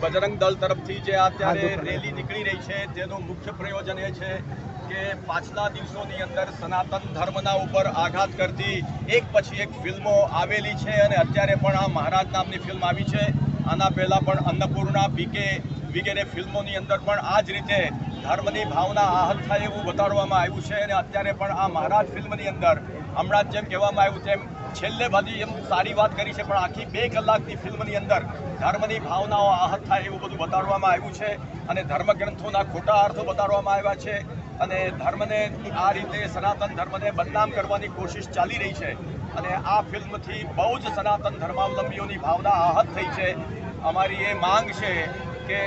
બજરંગ દળ તરફથી જે અત્યારે રેલી નીકળી રહી છે તેનું મુખ્ય પ્રયોજન એ છે કે પાછલા દિવસોની અંદર સનાતન ધર્મના ઉપર આઘાત કરતી એક પછી એક ફિલ્મો આવેલી છે અને અત્યારે પણ આ મહારાજ નામની ફિલ્મ આવી છે. આના પહેલાં પણ અન્નપૂર્ણા, બીકે વગેરે ફિલ્મોની અંદર પણ આ જ રીતે ધર્મની ભાવના આહત થાય એવું બતાડવામાં આવ્યું છે અને અત્યારે પણ આ મહારાજ ફિલ્મની અંદર હમણાં જેમ કહેવામાં આવ્યું તેમ છેલ્લે બધી એમ સારી વાત કરી છે પણ આખી 2 કલાકની ફિલ્મની અંદર ધર્મની ભાવનાઓ આહત થાય એવું બધું બતાડવામાં આવ્યું છે અને ધર્મગ્રંથોના ખોટા અર્થો બતાડવામાં આવ્યા છે અને ધર્મને આ રીતે સનાતન ધર્મને બદનામ કરવાની કોશિશ ચાલી રહી છે અને આ ફિલ્મથી બહુ જ સનાતન ધર્માવલંબીઓની ભાવના આહત થઈ છે. અમારી એ માંગ છે કે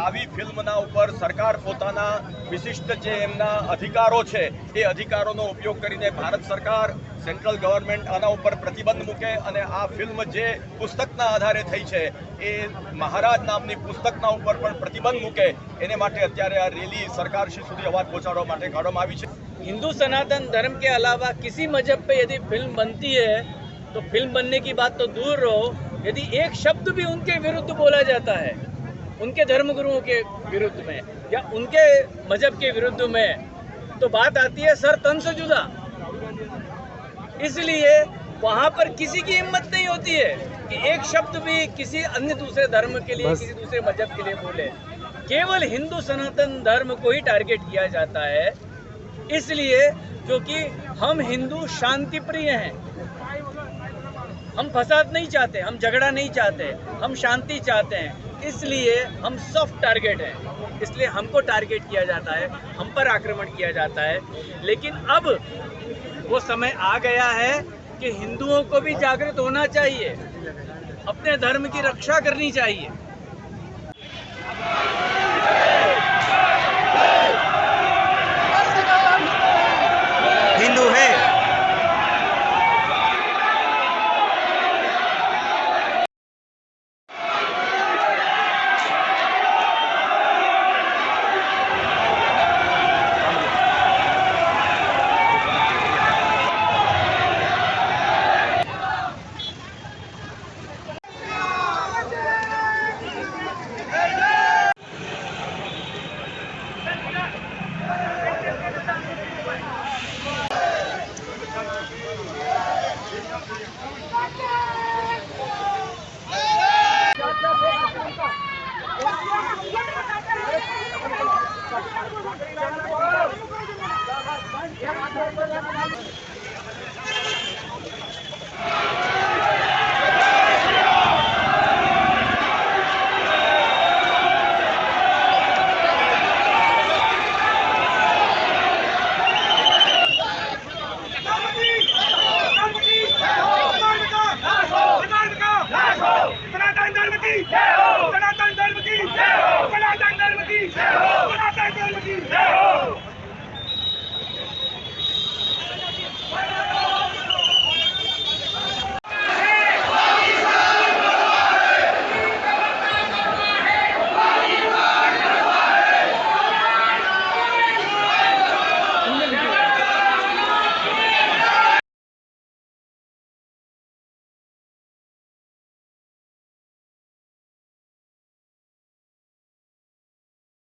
આવી ફિલ્મના ઉપર સરકાર પોતાના વિશિષ્ટ જે એમના અધિકારો છે એ અધિકારોનો ઉપયોગ કરીને ભારત સરકાર, સેન્ટ્રલ ગવર્મેન્ટ આના ઉપર પ્રતિબંધ મૂકે અને આ ફિલ્મ જે પુસ્તકના આધારે થઈ છે એ મહારાજ નામની પુસ્તકના ઉપર પણ પ્રતિબંધ મૂકે એને માટે અત્યારે આ રેલી સરકારશ્રી સુધી અવાજ પહોંચાડવા માટે કાઢવામાં આવી છે. हिंदू सनातन धर्म के अलावा किसी मजहब पे यदि फिल्म बनती है तो फिल्म बनने की बात तो दूर रहो, यदि एक शब्द भी उनके विरुद्ध बोला जाता है, उनके धर्मगुरुओं के विरुद्ध में या उनके मजहब के विरुद्ध में, तो बात आती है सर तन से जुदा. इसलिए वहाँ पर किसी की हिम्मत नहीं होती है कि एक शब्द भी किसी अन्य दूसरे धर्म के लिए, किसी दूसरे मजहब के लिए बोले. केवल हिंदू सनातन धर्म को ही टारगेट किया जाता है. इसलिए क्योंकि हम हिंदू शांति प्रिय हैं, हम फसाद नहीं चाहते, हम झगड़ा नहीं चाहते, हम शांति चाहते हैं. इसलिए हम सॉफ्ट टारगेट हैं, इसलिए हमको टारगेट किया जाता है, हम पर आक्रमण किया जाता है. लेकिन अब वो समय आ गया है कि हिंदुओं को भी जागृत होना चाहिए, अपने धर्म की रक्षा करनी चाहिए.